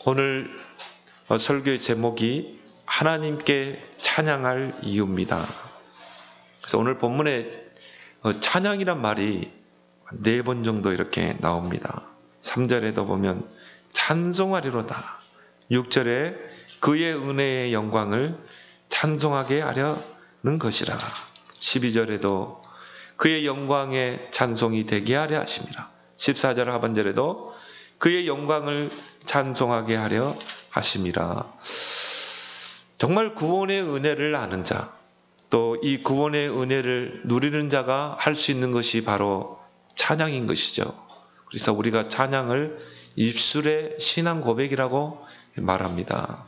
오늘 설교의 제목이 하나님께 찬양할 이유입니다. 그래서 오늘 본문에 찬양이란 말이 4번 정도 이렇게 나옵니다. 3절에도 보면 찬송하리로다. 6절에 그의 은혜의 영광을 찬송하게 하려는 것이라. 12절에도 그의 영광의 찬송이 되게 하려 하심이라. 14절 하반절에도 그의 영광을 찬송하게 하려 하심이라. 정말 구원의 은혜를 아는 자, 또 이 구원의 은혜를 누리는 자가 할 수 있는 것이 바로 찬양인 것이죠. 그래서 우리가 찬양을 입술의 신앙 고백이라고 말합니다.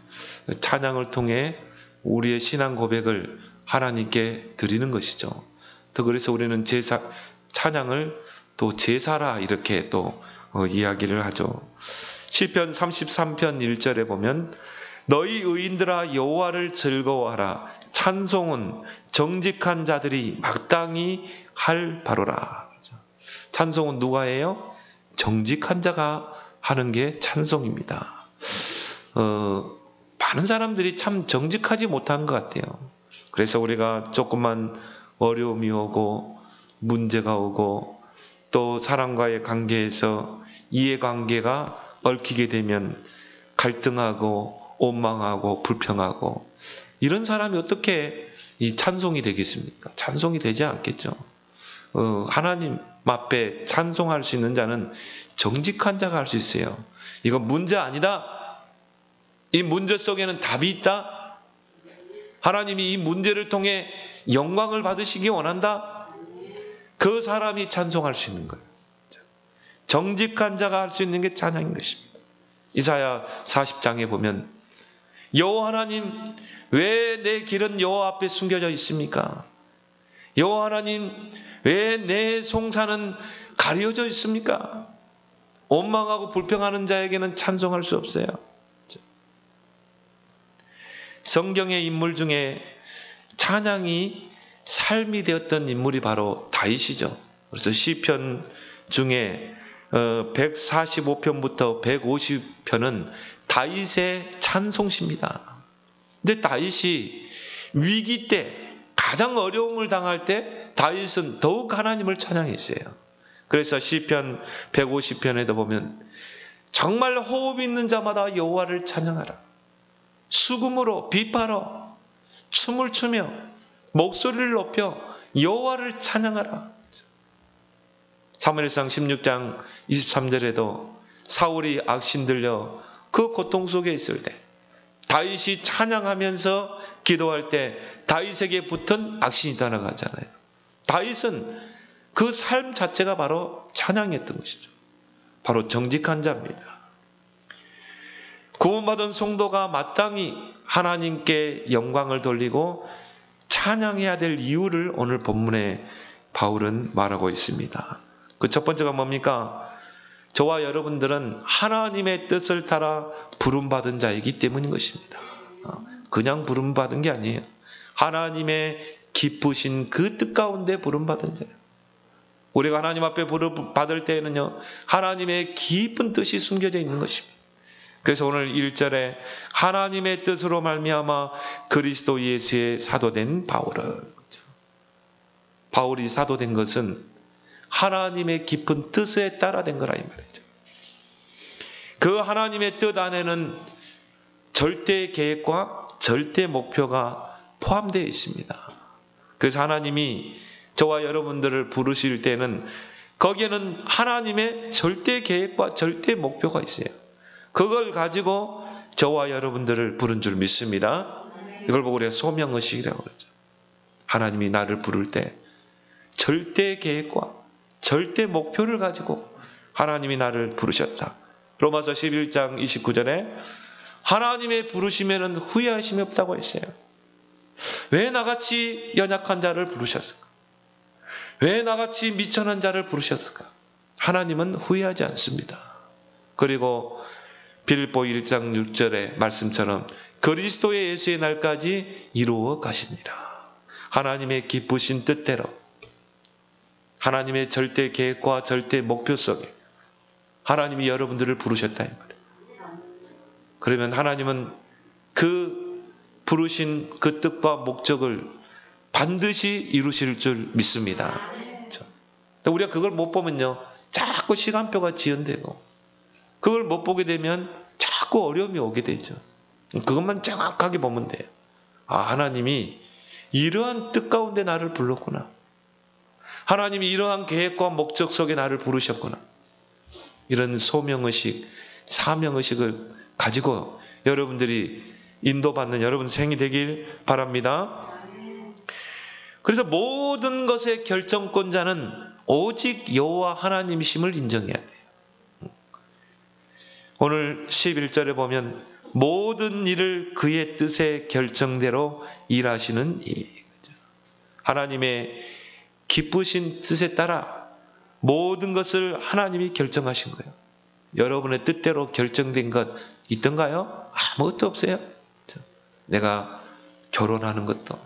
찬양을 통해 우리의 신앙 고백을 하나님께 드리는 것이죠. 또 그래서 우리는 찬양을 또 제사라 이렇게 또 이야기를 하죠. 시편 33편 1절에 보면 너희 의인들아 여호와를 즐거워하라. 찬송은 정직한 자들이 마땅히 할 바로라. 찬송은 누가 해요? 정직한 자가 하는 게 찬송입니다. 많은 사람들이 참 정직하지 못한 것 같아요. 그래서 우리가 조금만 어려움이 오고 문제가 오고 또 사람과의 관계에서 이해관계가 얽히게 되면 갈등하고 원망하고 불평하고 이런 사람이 어떻게 이 찬송이 되겠습니까? 찬송이 되지 않겠죠. 하나님 앞에 찬송할 수 있는 자는 정직한 자가 할 수 있어요. 이건 문제 아니다. 이 문제 속에는 답이 있다. 하나님이 이 문제를 통해 영광을 받으시기 원한다. 그 사람이 찬송할 수 있는 거예요. 정직한 자가 할 수 있는 게 찬양인 것입니다. 이사야 40장에 보면 여호와 하나님 왜 내 길은 여호와 앞에 숨겨져 있습니까? 여호와 하나님 왜 내 송사는 가려져 있습니까? 원망하고 불평하는 자에게는 찬송할 수 없어요. 성경의 인물 중에 찬양이 삶이 되었던 인물이 바로 다윗이죠. 그래서 시편 중에 145편부터 150편은 다윗의 찬송시입니다. 근데 다윗이 위기 때 가장 어려움을 당할 때 다윗은 더욱 하나님을 찬양했어요. 그래서 시편 150편에도 보면 정말 호흡 있는 자마다 여호와를 찬양하라. 수금으로 비파로 춤을 추며 목소리를 높여 여호와를 찬양하라. 사무엘상 16장 23절에도 사울이 악신 들려 그 고통 속에 있을 때 다윗이 찬양하면서 기도할 때 다윗에게 붙은 악신이 떠나가잖아요. 다윗은 그 삶 자체가 바로 찬양이었던 것이죠. 바로 정직한 자입니다. 구원받은 성도가 마땅히 하나님께 영광을 돌리고 찬양해야 될 이유를 오늘 본문에 바울은 말하고 있습니다. 그 첫 번째가 뭡니까? 저와 여러분들은 하나님의 뜻을 따라 부름받은 자이기 때문인 것입니다. 그냥 부름받은 게 아니에요. 하나님의 기쁘신 그 뜻 가운데 부름받은 자예요. 우리가 하나님 앞에 부름받을 때에는요, 하나님의 깊은 뜻이 숨겨져 있는 것입니다. 그래서 오늘 1절에 하나님의 뜻으로 말미암아 그리스도 예수의 사도된 바울이 사도된 것은 하나님의 깊은 뜻에 따라 된 거라 이 말이죠. 그 하나님의 뜻 안에는 절대 계획과 절대 목표가 포함되어 있습니다. 그래서 하나님이 저와 여러분들을 부르실 때는 거기에는 하나님의 절대 계획과 절대 목표가 있어요. 그걸 가지고 저와 여러분들을 부른 줄 믿습니다. 이걸 보고 우리가 소명의식이라고 그러죠. 하나님이 나를 부를 때 절대 계획과 절대 목표를 가지고 하나님이 나를 부르셨다. 로마서 11장 29절에 하나님의 부르심에는 후회하심이 없다고 했어요. 왜 나같이 연약한 자를 부르셨을까? 왜 나같이 미천한 자를 부르셨을까? 하나님은 후회하지 않습니다. 그리고 빌립보 1장 6절의 말씀처럼 그리스도의 예수의 날까지 이루어 가시니라. 하나님의 기쁘신 뜻대로 하나님의 절대 계획과 절대 목표 속에 하나님이 여러분들을 부르셨다 이 말이에요. 그러면 하나님은 그 부르신 그 뜻과 목적을 반드시 이루실 줄 믿습니다. 우리가 그걸 못 보면요, 자꾸 시간표가 지연되고, 그걸 못 보게 되면 자꾸 어려움이 오게 되죠. 그것만 정확하게 보면 돼요. 아, 하나님이 이러한 뜻 가운데 나를 불렀구나. 하나님이 이러한 계획과 목적 속에 나를 부르셨구나. 이런 소명의식, 사명의식을 가지고 여러분들이 인도받는 여러분 생이 되길 바랍니다. 그래서 모든 것의 결정권자는 오직 여호와 하나님이심을 인정해야 돼요. 오늘 11절에 보면 모든 일을 그의 뜻의 결정대로 일하시는 이. 하나님의 기쁘신 뜻에 따라 모든 것을 하나님이 결정하신 거예요. 여러분의 뜻대로 결정된 것 있던가요? 아무것도 없어요. 내가 결혼하는 것도,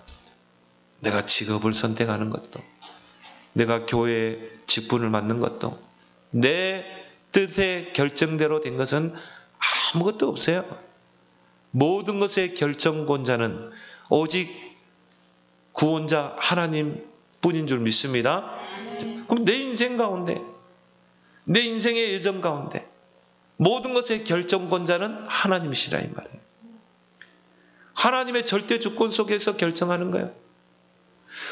내가 직업을 선택하는 것도, 내가 교회에 직분을 맡는 것도, 내 뜻의 결정대로 된 것은 아무것도 없어요. 모든 것의 결정권자는 오직 구원자 하나님 뿐인 줄 믿습니다. 그럼 내 인생 가운데, 내 인생의 여정 가운데 모든 것의 결정권자는 하나님이시라 이 말이에요. 하나님의 절대 주권 속에서 결정하는 거예요.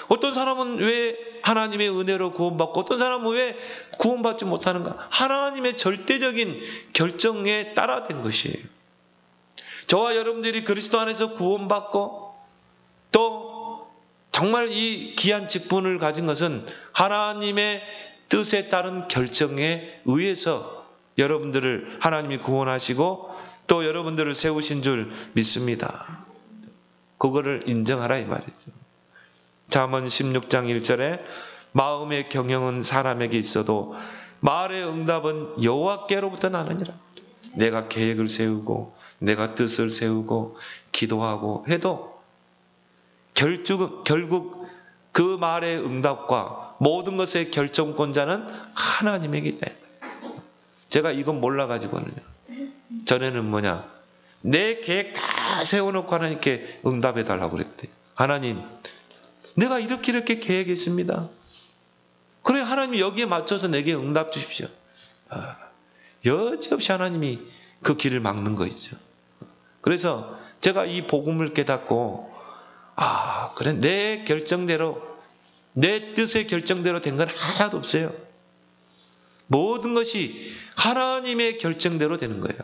어떤 사람은 왜 하나님의 은혜로 구원받고 어떤 사람은 왜 구원받지 못하는가? 하나님의 절대적인 결정에 따라 된 것이에요. 저와 여러분들이 그리스도 안에서 구원받고 또 정말 이 귀한 직분을 가진 것은 하나님의 뜻에 따른 결정에 의해서 여러분들을 하나님이 구원하시고 또 여러분들을 세우신 줄 믿습니다. 그거를 인정하라 이 말이죠. 잠언 16장 1절에 마음의 경영은 사람에게 있어도 말의 응답은 여호와께로부터 나느니라. 내가 계획을 세우고 내가 뜻을 세우고 기도하고 해도 결국 그 말의 응답과 모든 것의 결정권자는 하나님에게 있다. 제가 이건 몰라가지고는요, 전에는 내 계획 다 세워놓고 하나님께 응답해 달라고 그랬대요. 하나님, 내가 이렇게 계획했습니다. 그래, 하나님이 여기에 맞춰서 내게 응답 주십시오. 여지없이 하나님이 그 길을 막는 거죠. 그래서 제가 이 복음을 깨닫고, 그래, 내 결정대로, 내 뜻의 결정대로 된 건 하나도 없어요. 모든 것이 하나님의 결정대로 되는 거예요.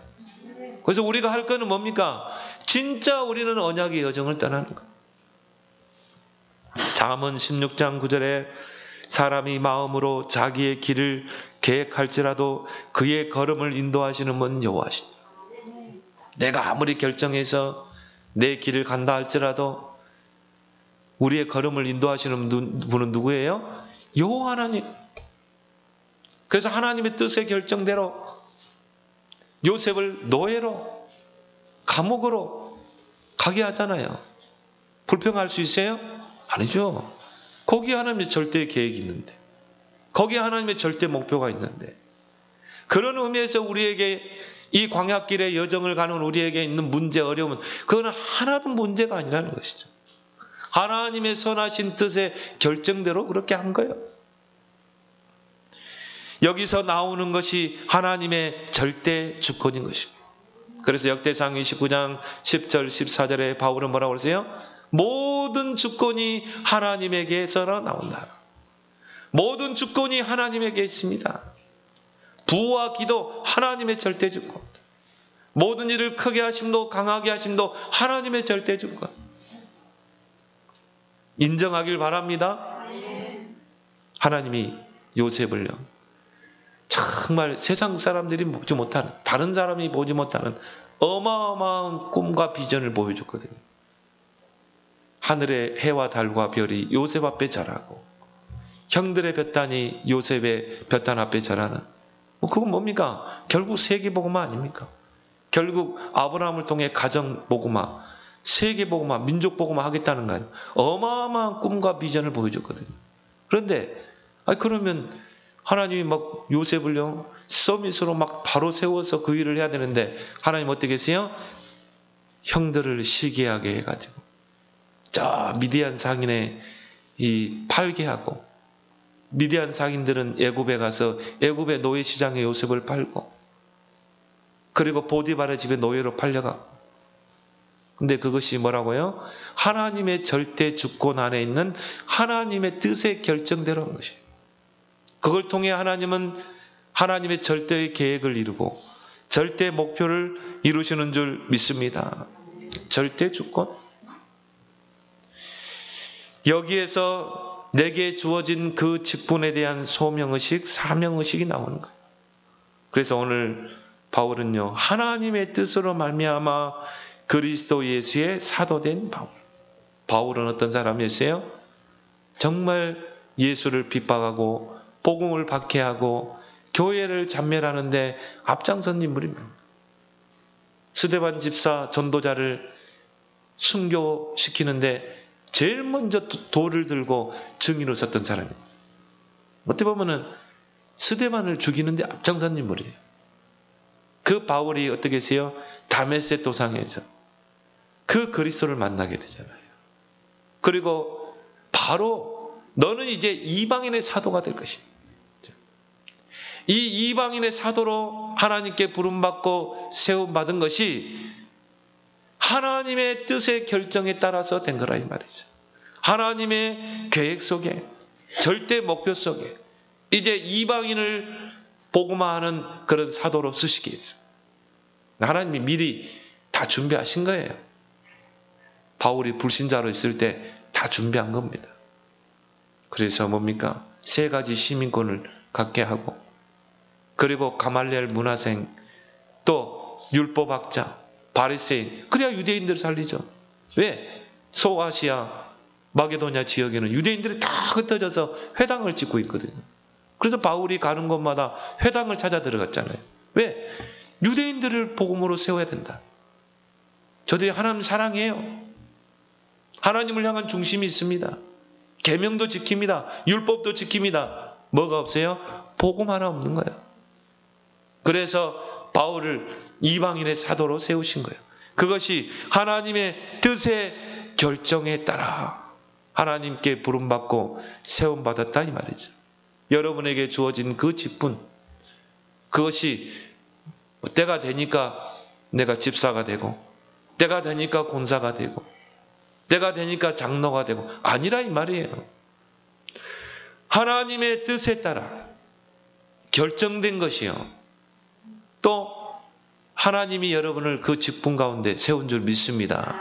그래서 우리가 할 거는 뭡니까? 진짜 우리는 언약의 여정을 떠나는 거예요. 잠언 16장 9절에 사람이 마음으로 자기의 길을 계획할지라도 그의 걸음을 인도하시는 분은 여호와시다. 내가 아무리 결정해서 내 길을 간다 할지라도 우리의 걸음을 인도하시는 분은 누구예요? 여호와 하나님. 그래서 하나님의 뜻의 결정대로 요셉을 노예로, 감옥으로 가게 하잖아요. 불평할 수 있어요? 아니죠. 거기에 하나님의 절대 계획이 있는데, 거기에 하나님의 절대 목표가 있는데, 그런 의미에서 우리에게 이 광야길의 여정을 가는 우리에게 있는 문제, 어려움은 그거는 하나도 문제가 아니라는 것이죠. 하나님의 선하신 뜻의 결정대로 그렇게 한 거예요. 여기서 나오는 것이 하나님의 절대 주권인 것입니다. 그래서 역대상 29장 10절 14절에 바울은 뭐라고 그러세요? 모든 주권이 하나님에게서 나온다. 모든 주권이 하나님에게 있습니다. 부와 기도 하나님의 절대 주권. 모든 일을 크게 하심도 강하게 하심도 하나님의 절대 주권. 인정하길 바랍니다. 하나님이 요셉을요, 정말 세상 사람들이 보지 못하는, 다른 사람이 보지 못하는 어마어마한 꿈과 비전을 보여줬거든요. 하늘의 해와 달과 별이 요셉 앞에 자라고, 형들의 볕단이 요셉의 볕단 앞에 자라는, 그건 뭡니까? 결국 세계복음화 아닙니까? 결국 아브라함을 통해 가정복음화, 세계복음화, 민족복음화 하겠다는 거예요. 어마어마한 꿈과 비전을 보여줬거든요. 그런데 그러면 하나님이 요셉을요, 서밋으로 바로 세워서 그 일을 해야 되는데 하나님 어떻게 하세요? 형들을 시기하게 해가지고 저 미디안 상인의 팔게 하고, 미디안 상인들은 애굽에 가서 애굽의 노예 시장에 요셉을 팔고, 그리고 보디발의 집에 노예로 팔려가고. 근데 그것이 뭐라고요? 하나님의 절대 주권 안에 있는 하나님의 뜻의 결정대로 한 것이에요. 그걸 통해 하나님은 하나님의 절대의 계획을 이루고 절대 목표를 이루시는 줄 믿습니다. 절대 주권. 여기에서 내게 주어진 그 직분에 대한 소명의식, 사명의식이 나오는 거예요. 그래서 오늘 바울은요, 하나님의 뜻으로 말미암아 그리스도 예수의 사도된 바울. 바울은 어떤 사람이었어요? 정말 예수를 핍박하고 복음을 박해하고 교회를 잔멸하는데 앞장선 인물입니다. 스데반 집사 전도자를 순교시키는데 제일 먼저 돌을 들고 증인으로 섰던 사람입니다. 어떻게 보면은 스데반을 죽이는데 앞장선 인물이에요. 그 바울이 어떻게 했어요? 다메섹 도상에서 그 그리스도를 만나게 되잖아요. 그리고 바로 너는 이제 이방인의 사도가 될 것이다. 이 이방인의 사도로 하나님께 부름받고 세움받은 것이 하나님의 뜻의 결정에 따라서 된 거라 이 말이죠. 하나님의 계획 속에, 절대 목표 속에 이제 이방인을 복음화하는 그런 사도로 쓰시기 위해서 하나님이 미리 다 준비하신 거예요. 바울이 불신자로 있을 때 다 준비한 겁니다. 그래서 뭡니까? 3가지 시민권을 갖게 하고, 그리고 가말리엘 문화생, 또 율법학자, 바리새인, 그래야 유대인들을 살리죠. 왜? 소아시아, 마게도냐 지역에는 유대인들이 다 흩어져서 회당을 짓고 있거든요. 그래서 바울이 가는 곳마다 회당을 찾아 들어갔잖아요. 왜? 유대인들을 복음으로 세워야 된다. 저들이 하나님 사랑해요. 하나님을 향한 중심이 있습니다. 계명도 지킵니다. 율법도 지킵니다. 뭐가 없어요? 복음 하나 없는 거예요. 그래서 바울을 이방인의 사도로 세우신 거예요. 그것이 하나님의 뜻의 결정에 따라 하나님께 부름받고 세움받았다 이 말이죠. 여러분에게 주어진 그 직분, 그것이 때가 되니까 내가 집사가 되고, 때가 되니까 권사가 되고, 때가 되니까 장로가 되고, 아니라 이 말이에요. 하나님의 뜻에 따라 결정된 것이요, 또 하나님이 여러분을 그 직분 가운데 세운 줄 믿습니다.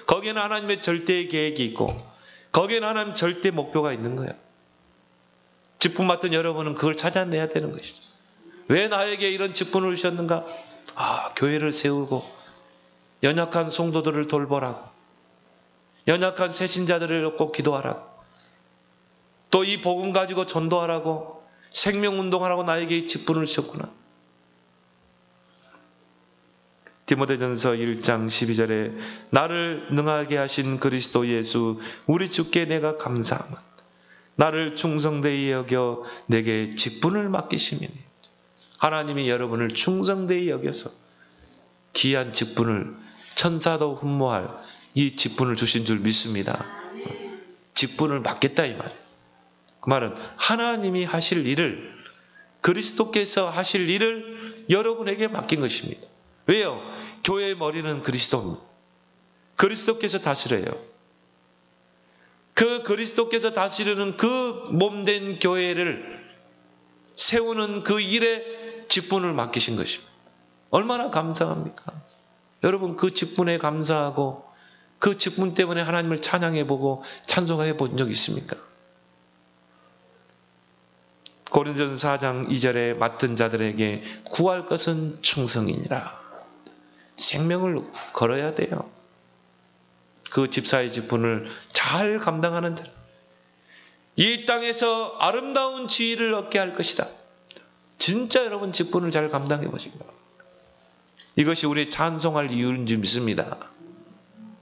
거기에는 하나님의 절대의 계획이 있고, 거기에는 하나님 절대 목표가 있는 거예요. 직분 맡은 여러분은 그걸 찾아내야 되는 것이죠. 왜 나에게 이런 직분을 주셨는가? 교회를 세우고 연약한 성도들을 돌보라고, 연약한 새신자들을 얻고 기도하라고, 또 이 복음 가지고 전도하라고, 생명운동하라고 나에게 이 직분을 주셨구나. 디모데전서 1장 12절에 나를 능하게 하신 그리스도 예수 우리 주께 내가 감사하며 나를 충성되이 여겨 내게 직분을 맡기시미니. 하나님이 여러분을 충성되이 여겨서 귀한 직분을, 천사도 흠모할 이 직분을 주신 줄 믿습니다. 직분을 맡겠다 이 말이에요. 그 말은 하나님이 하실 일을, 그리스도께서 하실 일을 여러분에게 맡긴 것입니다. 왜요? 교회의 머리는 그리스도입니다. 그리스도께서 다스려요. 그 그리스도께서 다스리는 그 몸된 교회를 세우는 그 일에 직분을 맡기신 것입니다. 얼마나 감사합니까? 여러분 그 직분에 감사하고 그 직분 때문에 하나님을 찬양해보고 찬송해 본 적 있습니까? 고린도전서 4장 2절에 맡은 자들에게 구할 것은 충성이니라. 생명을 걸어야 돼요. 그 집사의 직분을 잘 감당하는 자, 이 땅에서 아름다운 지위를 얻게 할 것이다. 진짜 여러분 직분을 잘 감당해 보시기 바랍니다. 이것이 우리 찬송할 이유인 줄 믿습니다.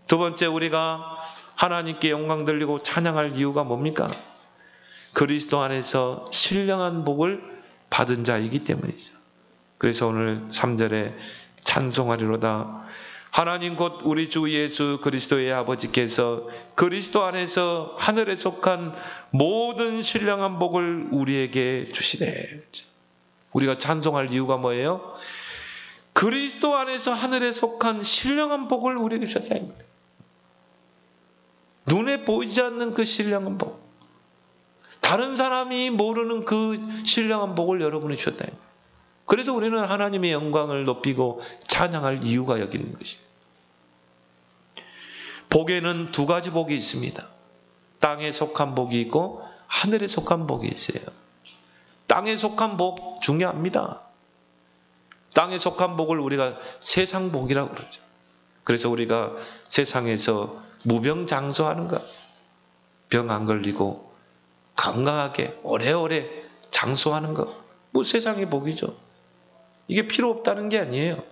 두 번째, 우리가 하나님께 영광 돌리고 찬양할 이유가 뭡니까? 그리스도 안에서 신령한 복을 받은 자이기 때문이죠. 그래서 오늘 3절에 찬송하리로다 하나님 곧 우리 주 예수 그리스도의 아버지께서 그리스도 안에서 하늘에 속한 모든 신령한 복을 우리에게 주시네. 우리가 찬송할 이유가 뭐예요? 그리스도 안에서 하늘에 속한 신령한 복을 우리에게 주셨다. 눈에 보이지 않는 그 신령한 복, 다른 사람이 모르는 그 신령한 복을 여러분이 주셨다. 그래서 우리는 하나님의 영광을 높이고 찬양할 이유가 여기 있는 것이에요. 복에는 두 가지 복이 있습니다. 땅에 속한 복이 있고 하늘에 속한 복이 있어요. 땅에 속한 복 중요합니다. 땅에 속한 복을 우리가 세상 복이라고 그러죠. 그래서 우리가 세상에서 무병장수하는 것, 병 안 걸리고 건강하게 오래오래 장수하는 것, 뭐 세상의 복이죠. 이게 필요 없다는 게 아니에요.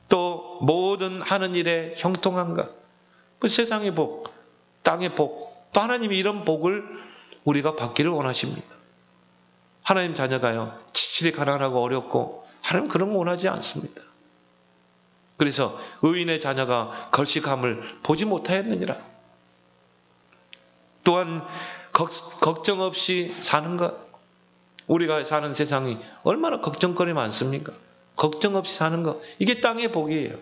또 모든 하는 일에 형통한 것, 뭐 세상의 복, 땅의 복, 또 하나님이 이런 복을 우리가 받기를 원하십니다. 하나님 자녀가요, 지칠이 가난하고 어렵고 하나님 그런 거 원하지 않습니다. 그래서 의인의 자녀가 걸식함을 보지 못하였느니라. 또한 걱정 없이 사는 것, 우리가 사는 세상이 얼마나 걱정거리 많습니까? 걱정 없이 사는 것, 이게 땅의 복이에요.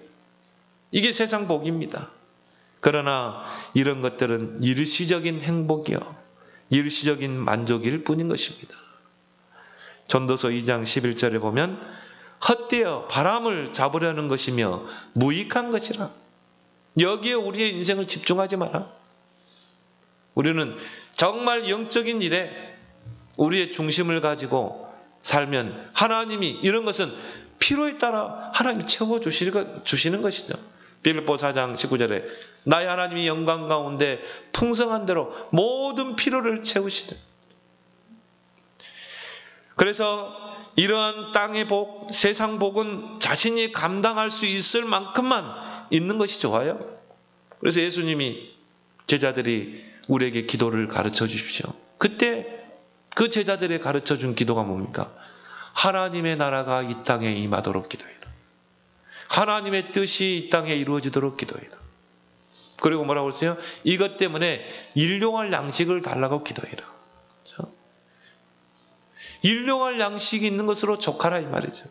이게 세상 복입니다. 그러나 이런 것들은 일시적인 행복이요, 일시적인 만족일 뿐인 것입니다. 전도서 2장 11절에 보면 헛되어 바람을 잡으려는 것이며 무익한 것이라. 여기에 우리의 인생을 집중하지 마라. 우리는 정말 영적인 일에 우리의 중심을 가지고 살면 하나님이 이런 것은 필요에 따라 하나님이 채워주시는 것이죠. 빌립보 4장 19절에 나의 하나님이 영광 가운데 풍성한 대로 모든 필요를 채우시는. 그래서 이러한 땅의 복, 세상 복은 자신이 감당할 수 있을 만큼만 있는 것이 좋아요. 그래서 예수님이 제자들이 우리에게 기도를 가르쳐 주십시오. 그때 그 제자들이 가르쳐 준 기도가 뭡니까? 하나님의 나라가 이 땅에 임하도록 기도해라. 하나님의 뜻이 이 땅에 이루어지도록 기도해라. 그리고 뭐라고 했어요? 이것 때문에 일용할 양식을 달라고 기도해라. 그렇죠? 일용할 양식이 있는 것으로 족하라 이 말이죠.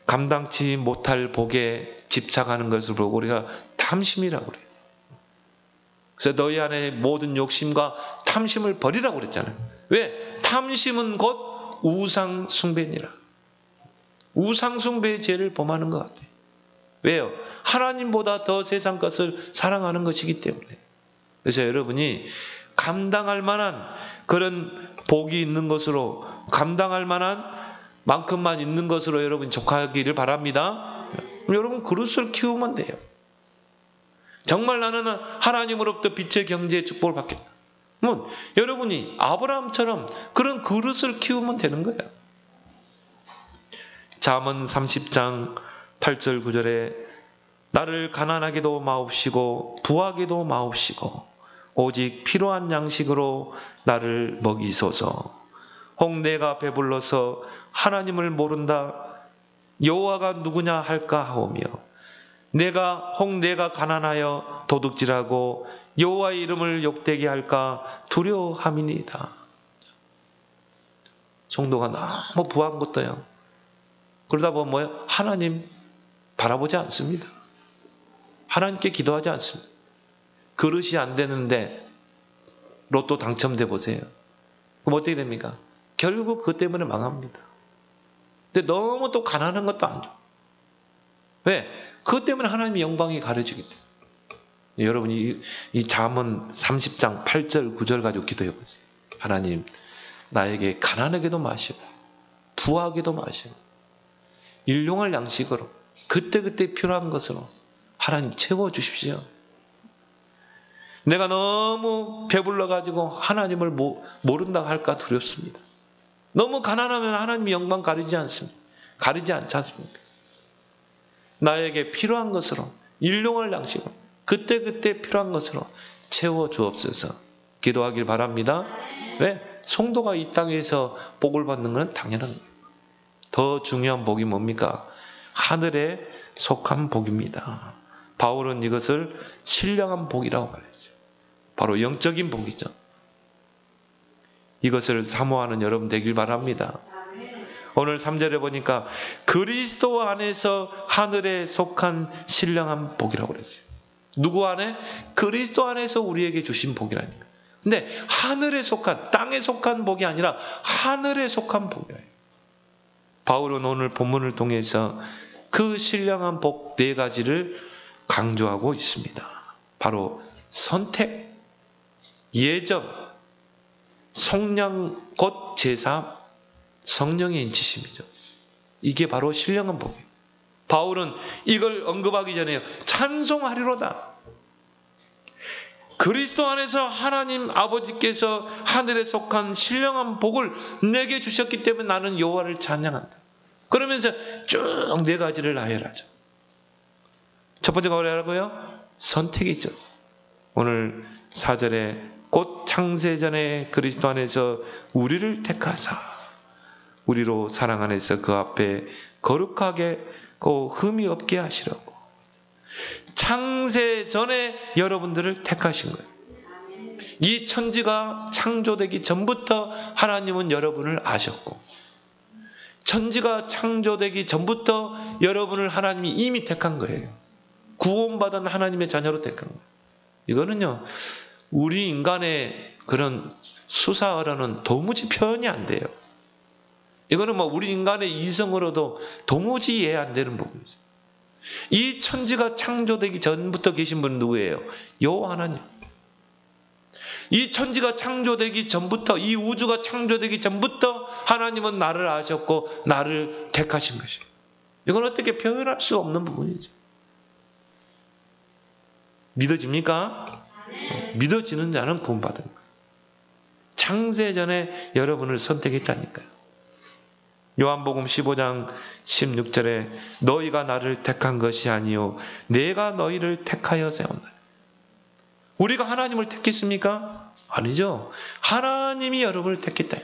감당치 못할 복에 집착하는 것을 보고 우리가 탐심이라고 그래요. 그래서 너희 안에 모든 욕심과 탐심을 버리라고 그랬잖아요. 왜? 탐심은 곧 우상 숭배니라. 우상 숭배의 죄를 범하는 것 같아요. 왜요? 하나님보다 더 세상 것을 사랑하는 것이기 때문에. 그래서 여러분이 감당할 만한 그런 복이 있는 것으로, 감당할 만한 만큼만 있는 것으로 여러분 족하기를 바랍니다. 여러분 그릇을 키우면 돼요. 정말 나는 하나님으로부터 빛의 경제의 축복을 받겠다. 여러분이 아브라함처럼 그런 그릇을 키우면 되는 거예요. 잠언 30장 8절 9절에 나를 가난하게도 마옵시고 부하게도 마옵시고 오직 필요한 양식으로 나를 먹이소서. 혹 내가 배불러서 하나님을 모른다 여호와가 누구냐 할까 하오며 혹 내가 가난하여 도둑질하고 여호와의 이름을 욕되게 할까 두려워함이니이다. 성도가 너무 부한 것도요. 그러다 보면 뭐예요? 하나님 바라보지 않습니다. 하나님께 기도하지 않습니다. 그릇이 안 되는데 로또 당첨돼 보세요. 그럼 어떻게 됩니까? 결국 그것 때문에 망합니다. 근데 너무 또 가난한 것도 안 좋아. 왜? 그것 때문에 하나님의 영광이 가려지기 때문에. 여러분이 이 잠언 30장 8절 9절 가지고 기도해 보세요. 하나님 나에게 가난하게도 마시고 부하게도 마시고 일용할 양식으로 그때그때 필요한 것으로 하나님 채워주십시오. 내가 너무 배불러가지고 하나님을 모른다고 할까 두렵습니다. 너무 가난하면 하나님의 영광 가리지 않습니다. 가리지 않지 않습니까? 나에게 필요한 것으로 일용할 양식으로 그때그때 필요한 것으로 채워주옵소서. 기도하길 바랍니다. 왜? 성도가 이 땅에서 복을 받는 건 당연한 거예요. 더 중요한 복이 뭡니까? 하늘에 속한 복입니다. 바울은 이것을 신령한 복이라고 말했어요. 바로 영적인 복이죠. 이것을 사모하는 여러분 되길 바랍니다. 오늘 3절에 보니까 그리스도 안에서 하늘에 속한 신령한 복이라고 그랬어요. 누구 안에? 그리스도 안에서 우리에게 주신 복이라니까. 근데 하늘에 속한, 땅에 속한 복이 아니라 하늘에 속한 복이에요. 바울은 오늘 본문을 통해서 그 신령한 복 4가지를 강조하고 있습니다. 바로 선택, 예정, 성령 곧 제사, 성령의 인치심이죠. 이게 바로 신령한 복이에요. 바울은 이걸 언급하기 전에 찬송하리로다. 그리스도 안에서 하나님 아버지께서 하늘에 속한 신령한 복을 내게 주셨기 때문에 나는 여호와를 찬양한다. 그러면서 쭉 4가지를 나열하죠. 첫 번째가 뭐라고요? 선택이죠. 오늘 4절에 곧 창세전에 그리스도 안에서 우리를 택하사 우리로 사랑 안에서 그 앞에 거룩하게 흠이 없게 하시라고. 창세전에 여러분들을 택하신 거예요. 이 천지가 창조되기 전부터 하나님은 여러분을 아셨고, 천지가 창조되기 전부터 여러분을 하나님이 이미 택한 거예요. 구원받은 하나님의 자녀로 택한 거예요. 이거는요, 우리 인간의 그런 수사어로는 도무지 표현이 안 돼요. 이거는 우리 인간의 이성으로도 도무지 이해 안 되는 부분이죠. 이 천지가 창조되기 전부터 계신 분은 누구예요? 여호와 하나님. 이 천지가 창조되기 전부터, 이 우주가 창조되기 전부터 하나님은 나를 아셨고 나를 택하신 것이에요. 이건 어떻게 표현할 수 없는 부분이죠. 믿어집니까? 믿어지는 자는 구원받은 거예요. 창세전에 여러분을 선택했다니까요. 요한복음 15장 16절에 너희가 나를 택한 것이 아니요 내가 너희를 택하여 세웠다. 우리가 하나님을 택했습니까? 아니죠. 하나님이 여러분을 택했다.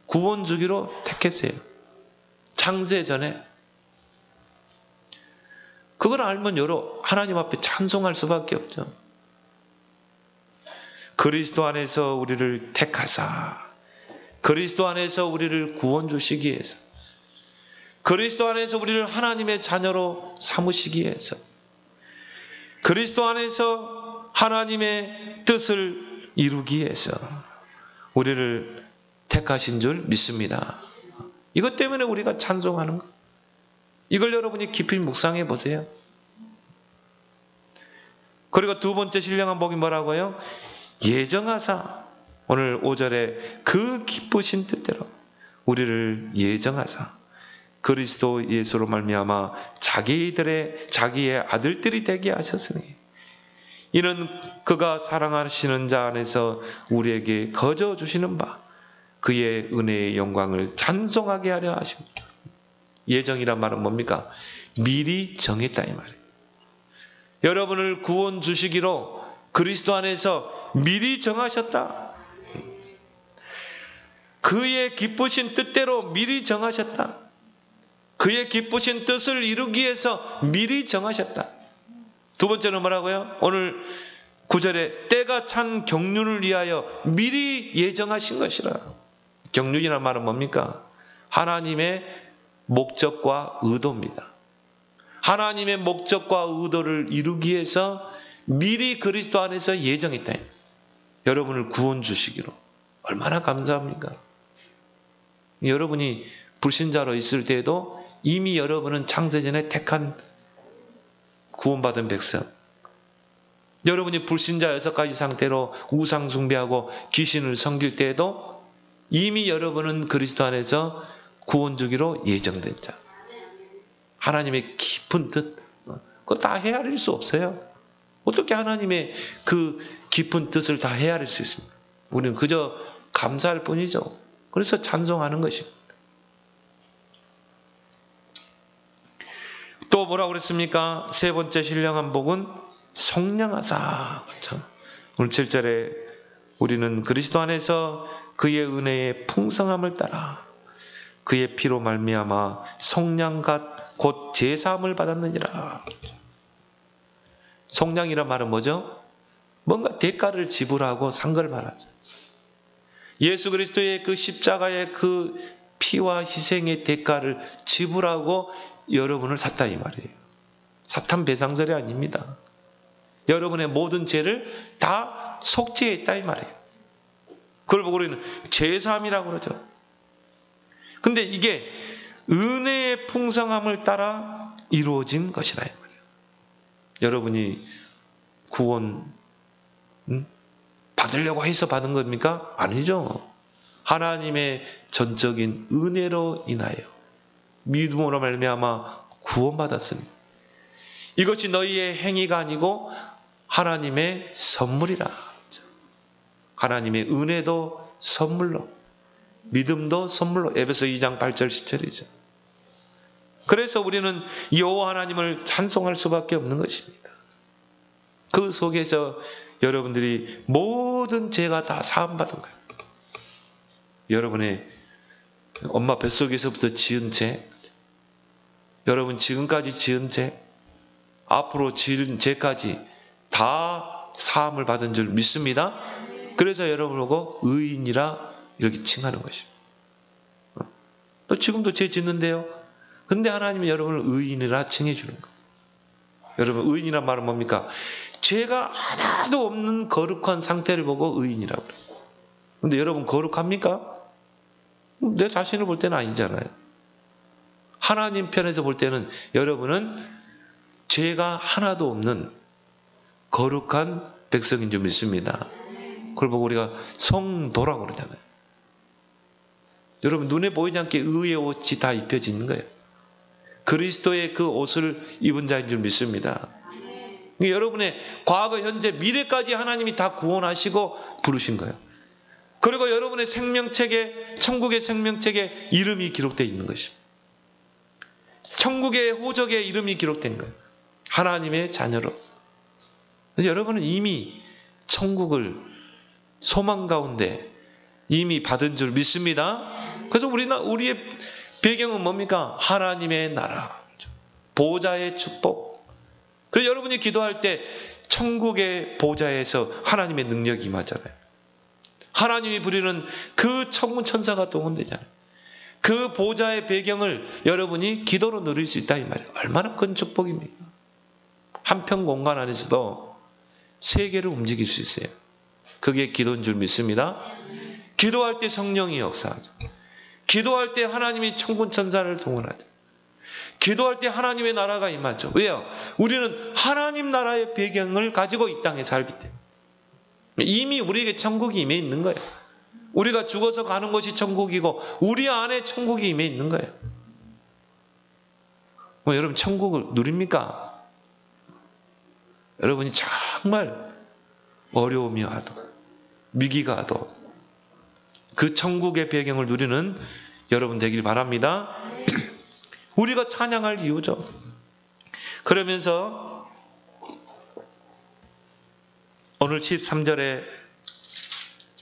구원 주기로 택했어요. 창세전에. 그걸 알면 하나님 앞에 찬송할 수밖에 없죠. 그리스도 안에서 우리를 택하사, 그리스도 안에서 우리를 구원 주시기 위해서, 그리스도 안에서 우리를 하나님의 자녀로 삼으시기 위해서, 그리스도 안에서 하나님의 뜻을 이루기 위해서 우리를 택하신 줄 믿습니다. 이것 때문에 우리가 찬송하는 것. 이걸 여러분이 깊이 묵상해 보세요. 그리고 두 번째 신령한 복이 뭐라고요? 예정하사, 오늘 5절에 그 기쁘신 뜻대로 우리를 예정하사 그리스도 예수로 말미암아 자기의 아들들이 되게 하셨으니 이는 그가 사랑하시는 자 안에서 우리에게 거저 주시는 바 그의 은혜의 영광을 찬송하게 하려 하십니다. 예정이란 말은 뭡니까? 미리 정했다 이 말이에요. 여러분을 구원 주시기로 그리스도 안에서 미리 정하셨다. 그의 기쁘신 뜻대로 미리 정하셨다. 그의 기쁘신 뜻을 이루기 위해서 미리 정하셨다. 두 번째는 뭐라고요? 오늘 9절에 때가 찬 경륜을 위하여 미리 예정하신 것이라. 경륜이란 말은 뭡니까? 하나님의 목적과 의도입니다. 하나님의 목적과 의도를 이루기 위해서 미리 그리스도 안에서 예정했다. 여러분을 구원 주시기로. 얼마나 감사합니까? 여러분이 불신자로 있을 때에도 이미 여러분은 창세전에 택한 구원받은 백성. 여러분이 불신자 6가지 상태로 우상 숭배하고 귀신을 섬길 때에도 이미 여러분은 그리스도 안에서 구원 주기로 예정된 자. 하나님의 깊은 뜻, 그거 다 헤아릴 수 없어요. 어떻게 하나님의 그 깊은 뜻을 다 헤아릴 수 있습니까? 우리는 그저 감사할 뿐이죠. 그래서 찬송하는 것입니다. 또 뭐라고 그랬습니까? 세 번째 신령한 복은 성령하사. 그렇죠? 오늘 7절에 우리는 그리스도 안에서 그의 은혜의 풍성함을 따라 그의 피로 말미암아 성령과 곧 제사함을 받았느니라. 속량이란 말은 뭐죠? 뭔가 대가를 지불하고 산 걸 말하죠. 예수 그리스도의 그 십자가의 그 피와 희생의 대가를 지불하고 여러분을 샀다 이 말이에요. 사탄 배상설이 아닙니다. 여러분의 모든 죄를 다 속죄했다 이 말이에요. 그걸 보고 우리는 제사함이라고 그러죠. 근데 이게 은혜의 풍성함을 따라 이루어진 것이라 이 말이에요. 여러분이 구원 받으려고 해서 받은 겁니까? 아니죠. 하나님의 전적인 은혜로 인하여 믿음으로 말미암아 구원받았습니다. 이것이 너희의 행위가 아니고 하나님의 선물이라. 하나님의 은혜도 선물로, 믿음도 선물로. 에베소 2장 8절 10절이죠. 그래서 우리는 여호와 하나님을 찬송할 수밖에 없는 것입니다. 그 속에서 여러분들이 모든 죄가 다 사함받은 거예요. 여러분의 엄마 뱃속에서부터 지은 죄, 여러분 지금까지 지은 죄, 앞으로 지은 죄까지 다 사함을 받은 줄 믿습니다. 그래서 여러분을 보고 의인이라 이렇게 칭하는 것입니다. 또 지금도 죄 짓는데요. 근데 하나님이 여러분을 의인이라 칭해 주는 거예요. 여러분 의인이란 말은 뭡니까? 죄가 하나도 없는 거룩한 상태를 보고 의인이라고 그래요. 근데 여러분 거룩합니까? 내 자신을 볼 때는 아니잖아요. 하나님 편에서 볼 때는 여러분은 죄가 하나도 없는 거룩한 백성인 줄 믿습니다. 그걸 보고 우리가 성도라고 그러잖아요. 여러분 눈에 보이지 않게 의의 옷이 다 입혀지는 거예요. 그리스도의 그 옷을 입은 자인 줄 믿습니다. 여러분의 과거, 현재, 미래까지 하나님이 다 구원하시고 부르신 거예요. 그리고 여러분의 생명책에, 천국의 생명책에 이름이 기록되어 있는 것입니다. 천국의 호적에 이름이 기록된 거예요. 하나님의 자녀로. 그래서 여러분은 이미 천국을 소망 가운데 이미 받은 줄 믿습니다. 그래서 우리의 배경은 뭡니까? 하나님의 나라, 보좌의 축복. 그래서 여러분이 기도할 때 천국의 보좌에서 하나님의 능력이 임하잖아요. 하나님이 부리는 그 천군 천사가 동원되잖아요. 그 보좌의 배경을 여러분이 기도로 누릴 수 있다 이 말이에요. 얼마나 큰 축복입니까? 한편 공간 안에서도 세계를 움직일 수 있어요. 그게 기도인 줄 믿습니다. 기도할 때 성령이 역사하죠. 기도할 때 하나님이 천군 천사를 동원하죠. 기도할 때 하나님의 나라가 임하죠. 왜요? 우리는 하나님 나라의 배경을 가지고 이 땅에 살기 때문에. 이미 우리에게 천국이 임해 있는 거예요. 우리가 죽어서 가는 것이 천국이고 우리 안에 천국이 임해 있는 거예요. 여러분 천국을 누립니까? 여러분이 정말 어려움이 와도 위기가 와도 그 천국의 배경을 누리는 여러분 되길 바랍니다. 우리가 찬양할 이유죠. 그러면서 오늘 13절에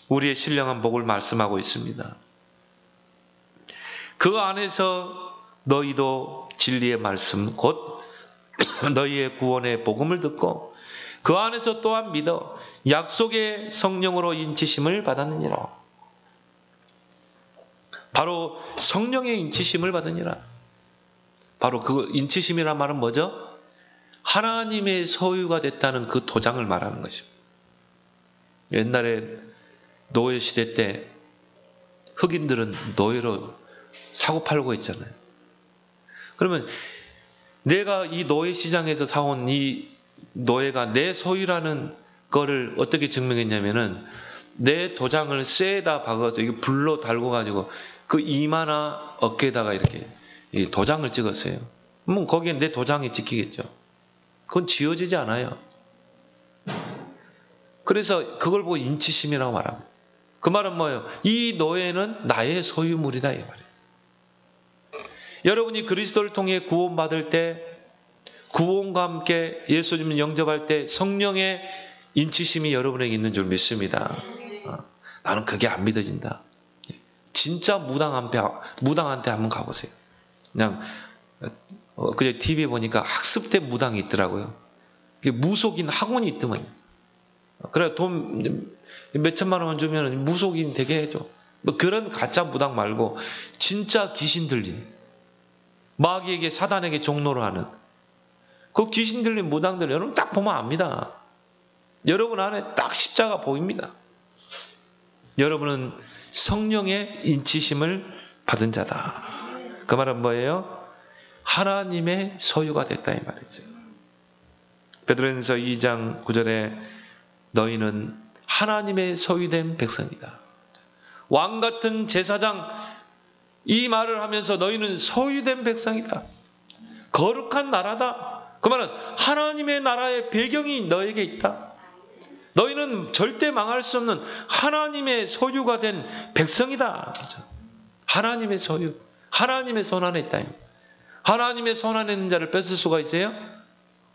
우리의 신령한 복을 말씀하고 있습니다. 그 안에서 너희도 진리의 말씀 곧 너희의 구원의 복음을 듣고 그 안에서 또한 믿어 약속의 성령으로 인치심을 받았느니라. 바로 성령의 인치심을 받으니라. 바로 그 인치심이란 말은 뭐죠? 하나님의 소유가 됐다는 그 도장을 말하는 것입니다. 옛날에 노예 시대 때 흑인들은 노예로 사고팔고 했잖아요. 그러면 내가 이 노예 시장에서 사온 이 노예가 내 소유라는 거를 어떻게 증명했냐면은 내 도장을 쇠에다 박아서 이게 불로 달고 가지고 그 이마나 어깨에다가 이렇게 도장을 찍었어요. 그럼 거기에 내 도장이 찍히겠죠. 그건 지워지지 않아요. 그래서 그걸 보고 인치심이라고 말합니다. 그 말은 뭐예요? 이 노예는 나의 소유물이다 이 말이에요. 여러분이 그리스도를 통해 구원받을 때 구원과 함께 예수님을 영접할 때 성령의 인치심이 여러분에게 있는 줄 믿습니다. 나는 그게 안 믿어진다. 진짜 무당한테 한번 가보세요. 그냥 그제 TV에 보니까 학습된 무당이 있더라고요. 무속인 학원이 있더만요. 그래 돈 몇천만 원 주면 무속인 되게 해줘. 뭐 그런 가짜 무당 말고 진짜 귀신 들린 마귀에게 사단에게 종로를 하는 그 귀신 들린 무당들 여러분 딱 보면 압니다. 여러분 안에 딱 십자가 보입니다. 여러분은 성령의 인치심을 받은 자다. 그 말은 뭐예요? 하나님의 소유가 됐다 이 말이죠. 베드로전서 2장 9절에 너희는 하나님의 소유된 백성이다. 왕같은 제사장 이 말을 하면서 너희는 소유된 백성이다. 거룩한 나라다. 그 말은 하나님의 나라의 배경이 너에게 있다. 너희는 절대 망할 수 없는 하나님의 소유가 된 백성이다. 하나님의 소유. 하나님의 손 안에 있다. 하나님의 손 안에 있는 자를 뺏을 수가 있어요?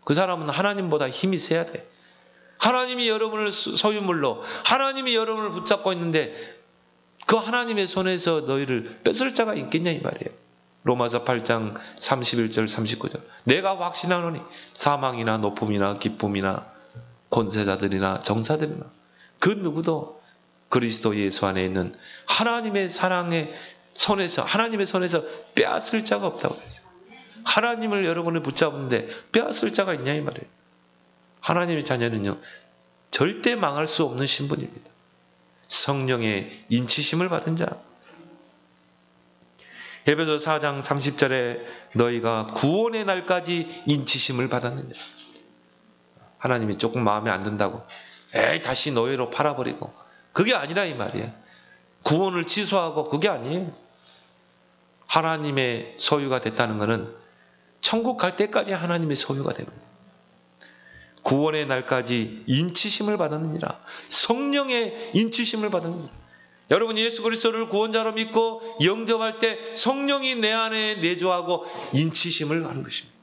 그 사람은 하나님보다 힘이 세야 돼. 하나님이 여러분을 소유물로 하나님이 여러분을 붙잡고 있는데 그 하나님의 손에서 너희를 뺏을 자가 있겠냐 이 말이에요. 로마서 8장 31절 39절 내가 확신하노니 사망이나 높음이나 기쁨이나 권세자들이나 정사들이나 그 누구도 그리스도 예수 안에 있는 하나님의 사랑의 손에서 하나님의 손에서 빼앗을 자가 없다고 그랬어요. 하나님을 여러분이 붙잡는데 빼앗을 자가 있냐 이 말이에요. 하나님의 자녀는요 절대 망할 수 없는 신분입니다. 성령의 인치심을 받은 자. 에베소 4장 30절에 너희가 구원의 날까지 인치심을 받았느냐. 하나님이 조금 마음에 안 든다고 다시 노예로 팔아버리고 그게 아니라 이 말이에요. 구원을 취소하고 그게 아니에요. 하나님의 소유가 됐다는 것은 천국 갈 때까지 하나님의 소유가 됩니다. 구원의 날까지 인치심을 받았느니라. 성령의 인치심을 받았느니라. 여러분 예수 그리스도를 구원자로 믿고 영접할 때 성령이 내 안에 내주하고 인치심을 하는 것입니다.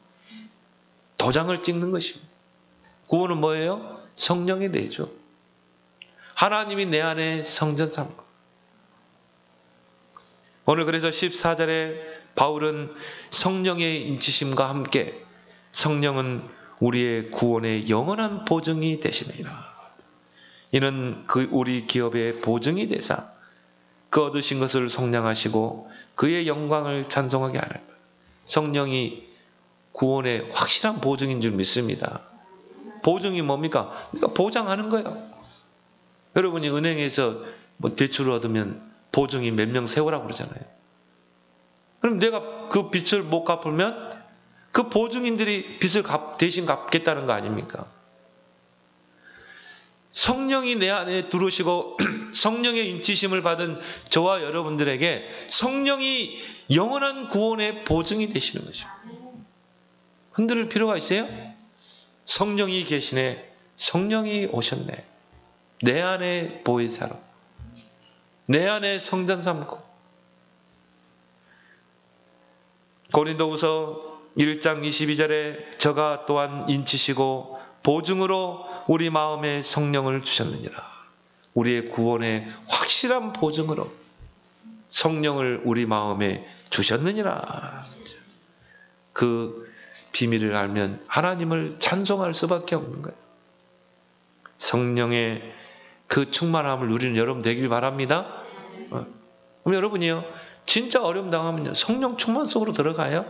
도장을 찍는 것입니다. 구원은 뭐예요? 성령의 내주. 하나님이 내 안에 성전 삼고. 오늘 그래서 14절에 바울은 성령의 인치심과 함께 성령은 우리의 구원의 영원한 보증이 되시느니라. 이는 그 우리 기업의 보증이 되사 그 얻으신 것을 속량하시고 그의 영광을 찬송하게 하는 거예요. 성령이 구원의 확실한 보증인 줄 믿습니다. 보증이 뭡니까? 그러니까 보장하는 거예요. 여러분이 은행에서 뭐 대출을 얻으면 보증이 몇 명 세우라고 그러잖아요. 그럼 내가 그 빚을 못 갚으면 그 보증인들이 빚을 대신 갚겠다는 거 아닙니까? 성령이 내 안에 들어오시고 성령의 인치심을 받은 저와 여러분들에게 성령이 영원한 구원의 보증이 되시는 것입니다. 흔들릴 필요가 있어요? 성령이 계시네. 성령이 오셨네. 내 안에 보혜사로. 내 안에 성전 삼고. 고린도후서 1장 22절에 저가 또한 인치시고 보증으로 우리 마음에 성령을 주셨느니라. 우리의 구원의 확실한 보증으로 성령을 우리 마음에 주셨느니라. 그 비밀을 알면 하나님을 찬송할 수밖에 없는 거예요. 성령의 그 충만함을 누리는 여러분 되길 바랍니다. 그럼 여러분이요 진짜 어려움 당하면요 성령 충만 속으로 들어가요.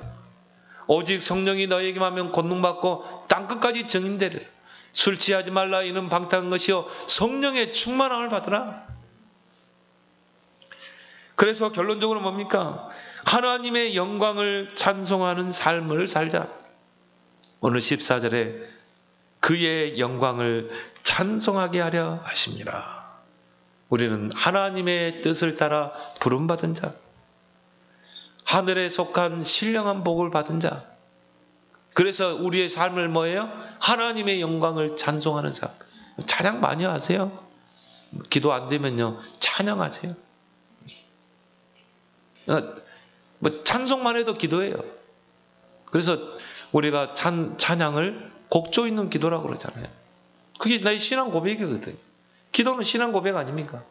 오직 성령이 너에게만 하면 권능받고 땅끝까지 증인되리라. 술 취하지 말라 이는 방탕한 것이요 성령의 충만함을 받으라. 그래서 결론적으로 뭡니까? 하나님의 영광을 찬송하는 삶을 살자. 오늘 14절에 그의 영광을 찬송하게 하려 하십니다. 우리는 하나님의 뜻을 따라 부름받은 자, 하늘에 속한 신령한 복을 받은 자. 그래서 우리의 삶을 뭐예요? 하나님의 영광을 찬송하는 삶. 찬양 많이 하세요. 기도 안 되면요 찬양하세요. 뭐 찬송만 해도 기도예요. 그래서 우리가 찬양을 곡조 있는 기도라고 그러잖아요. 그게 나의 신앙 고백이거든. 기도는 신앙 고백 아닙니까?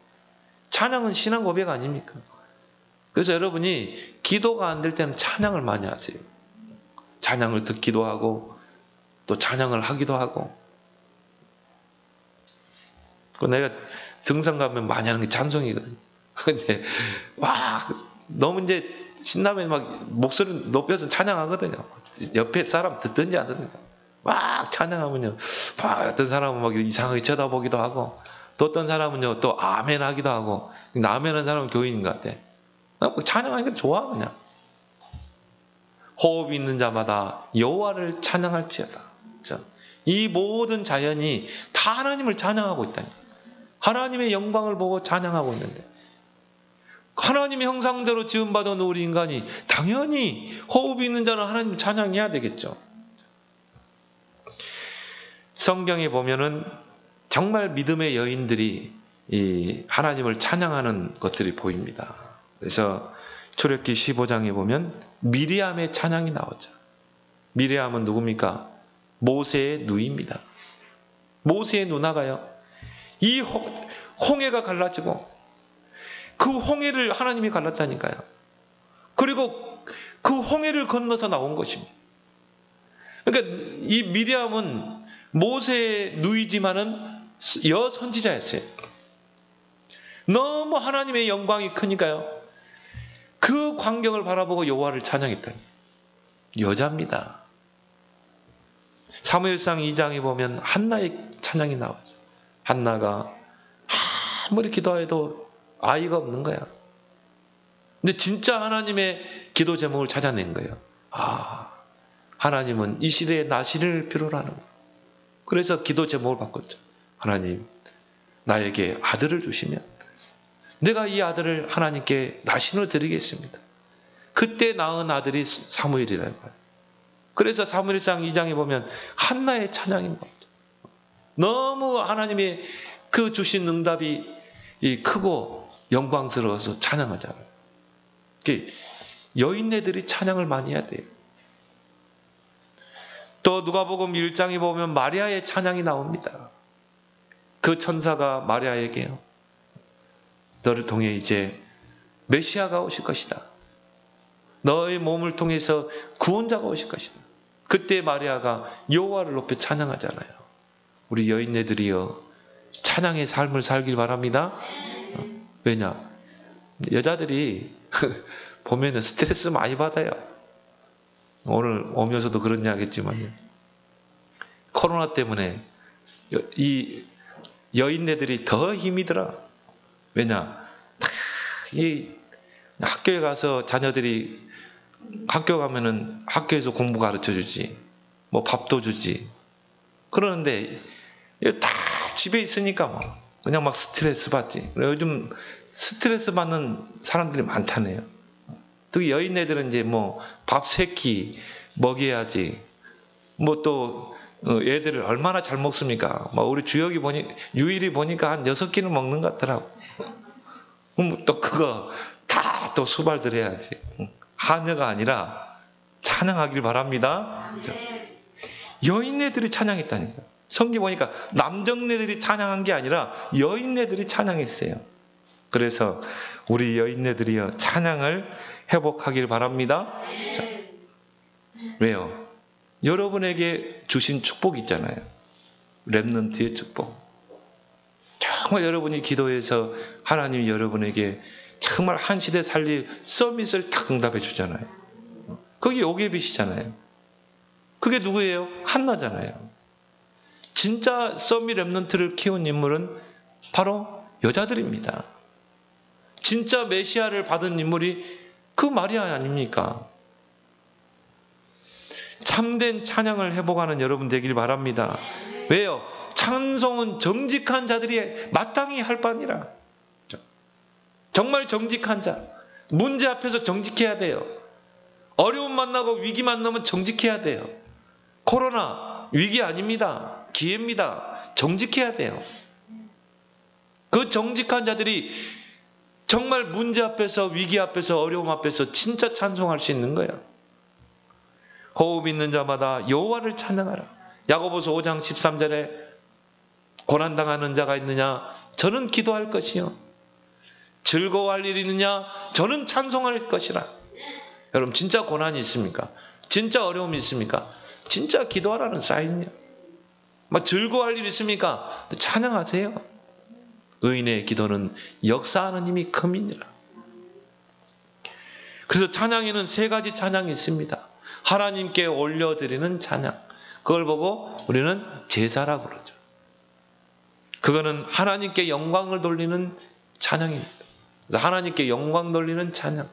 찬양은 신앙 고백 아닙니까? 그래서 여러분이 기도가 안 될 때는 찬양을 많이 하세요. 찬양을 듣기도 하고 또 찬양을 하기도 하고. 내가 등산 가면 많이 하는 게 찬송이거든요. 근데 와 너무 이제 신나면 막 목소리 높여서 찬양하거든요. 옆에 사람 듣든지 안 듣든지 막 찬양하면요, 막 어떤 사람은 막 이상하게 쳐다보기도 하고, 또 어떤 사람은요 또 아멘 하기도 하고. 아멘하는 사람은 교인인 것 같아. 찬양하니까 좋아 그냥. 호흡이 있는 자마다 여호와를 찬양할지어다. 이 모든 자연이 다 하나님을 찬양하고 있다니. 하나님의 영광을 보고 찬양하고 있는데, 하나님의 형상대로 지음받은 우리 인간이 당연히 호흡이 있는 자는 하나님 찬양해야 되겠죠. 성경에 보면은 정말 믿음의 여인들이 이 하나님을 찬양하는 것들이 보입니다. 그래서 출애굽기 15장에 보면 미리암의 찬양이 나오죠. 미리암은 누굽니까? 모세의 누이입니다. 모세의 누나가요, 이 홍해가 갈라지고 그 홍해를 하나님이 갈랐다니까요. 그리고 그 홍해를 건너서 나온 것입니다. 그러니까 이 미리암은 모세의 누이지만은 여선지자였어요. 너무 하나님의 영광이 크니까요, 그 광경을 바라보고 여호와를 찬양했다니. 여자입니다. 사무엘상 2장에 보면 한나의 찬양이 나오죠. 한나가 아무리 기도해도 아이가 없는 거야. 근데 진짜 하나님의 기도 제목을 찾아낸 거예요. 하나님은 이 시대에 나시를 필요로 하는 거예요. 그래서 기도 제목을 바꿨죠. 하나님, 나에게 아들을 주시면 내가 이 아들을 하나님께 나신으로 드리겠습니다. 그때 낳은 아들이 사무엘이라는 거예요. 그래서 사무엘상 2장에 보면 한나의 찬양입니다. 너무 하나님의 그 주신 응답이 크고 영광스러워서 찬양하잖아요. 여인네들이 찬양을 많이 해야 돼요. 또 누가복음 1장에 보면 마리아의 찬양이 나옵니다. 그 천사가 마리아에게요, 너를 통해 이제 메시아가 오실 것이다. 너의 몸을 통해서 구원자가 오실 것이다. 그때 마리아가 여호와를 높여 찬양하잖아요. 우리 여인네들이요, 찬양의 삶을 살길 바랍니다. 왜냐? 여자들이 보면은 스트레스 많이 받아요. 오늘 오면서도 그런 이야기 했지만요, 코로나 때문에 이 여인네들이 더 힘이 들어. 왜냐? 이 학교에 가서 자녀들이 학교 가면은 학교에서 공부 가르쳐 주지, 뭐 밥도 주지. 그러는데 다 집에 있으니까 뭐 그냥 막 스트레스 받지. 요즘 스트레스 받는 사람들이 많다네요. 특히 여인네들은 이제 뭐 밥 3끼 먹여야지. 뭐 또 애들을 얼마나 잘 먹습니까? 뭐 우리 주혁이 유일이 보니까 한 6끼는 먹는 것 같더라고. 그럼 또 그거 다 또 수발들 해야지. 하녀가 아니라 찬양하길 바랍니다. 여인네들이 찬양했다니까. 성경 보니까 남정네들이 찬양한 게 아니라 여인네들이 찬양했어요. 그래서 우리 여인네들이요, 찬양을 회복하길 바랍니다. 자, 왜요? 여러분에게 주신 축복 있잖아요. 렘넌트의 축복. 정말 여러분이 기도해서 하나님이 여러분에게 정말 한 시대 살릴 서밋을 딱 응답해 주잖아요. 그게 요게빗이잖아요. 그게 누구예요? 한나잖아요. 진짜 서밋 렘넌트를 키운 인물은 바로 여자들입니다. 진짜 메시아를 받은 인물이 그 마리아 아닙니까? 참된 찬양을 회복하는 여러분 되길 바랍니다. 왜요? 찬송은 정직한 자들이 마땅히 할 바니라. 정말 정직한 자. 문제 앞에서 정직해야 돼요. 어려움 만나고 위기 만나면 정직해야 돼요. 코로나 위기 아닙니다. 기회입니다. 정직해야 돼요. 그 정직한 자들이 정말 문제 앞에서, 위기 앞에서, 어려움 앞에서 진짜 찬송할 수 있는 거예요. 호흡 있는 자마다 여호와를 찬양하라. 야고보서 5장 13절에 고난당하는 자가 있느냐? 저는 기도할 것이요. 즐거워할 일이 있느냐? 저는 찬송할 것이라. 여러분 진짜 고난이 있습니까? 진짜 어려움이 있습니까? 진짜 기도하라는 사인이야. 막 즐거워할 일 있습니까? 찬양하세요. 의인의 기도는 역사하는 힘이 큽니다. 그래서 찬양에는 세 가지 찬양이 있습니다. 하나님께 올려드리는 찬양. 그걸 보고 우리는 제사라고 그러죠. 그거는 하나님께 영광을 돌리는 찬양입니다. 하나님께 영광 돌리는 찬양.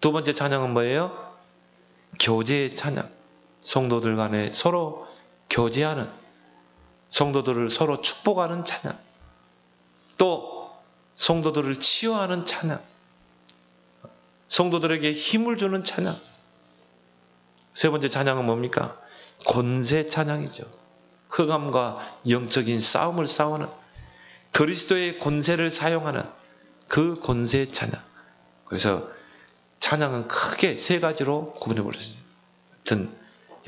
두 번째 찬양은 뭐예요? 교제의 찬양. 성도들 간에 서로 교제하는, 성도들을 서로 축복하는 찬양. 또 성도들을 치유하는 찬양. 성도들에게 힘을 주는 찬양. 세 번째 찬양은 뭡니까? 권세 찬양이죠. 흑암과 영적인 싸움을 싸우는, 그리스도의 권세를 사용하는 그 권세 찬양. 그래서 찬양은 크게 세 가지로 구분해 볼 수 있어요. 하여튼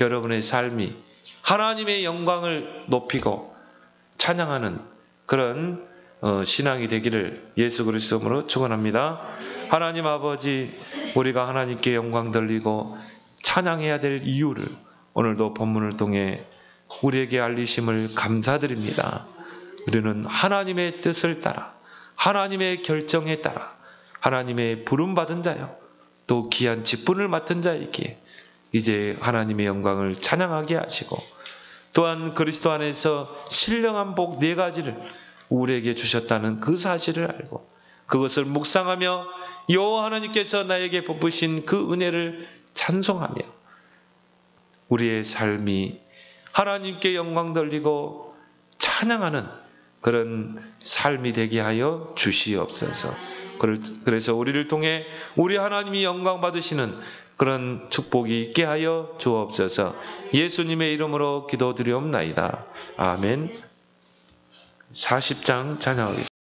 여러분의 삶이 하나님의 영광을 높이고 찬양하는 그런 신앙이 되기를 예수 그리스도로 축원합니다. 하나님 아버지, 우리가 하나님께 영광 돌리고 찬양해야 될 이유를 오늘도 본문을 통해 우리에게 알리심을 감사드립니다. 우리는 하나님의 뜻을 따라, 하나님의 결정에 따라, 하나님의 부름받은 자요, 또 귀한 직분을 맡은 자이기에 이제 하나님의 영광을 찬양하게 하시고, 또한 그리스도 안에서 신령한 복 네 가지를 우리에게 주셨다는 그 사실을 알고 그것을 묵상하며 여호와 하나님께서 나에게 베푸신 그 은혜를 찬송하며 우리의 삶이 하나님께 영광 돌리고 찬양하는 그런 삶이 되게 하여 주시옵소서. 그래서 우리를 통해 우리 하나님이 영광 받으시는 그런 축복이 있게 하여 주옵소서. 예수님의 이름으로 기도드리옵나이다. 아멘. 40장 찬양하겠습니다.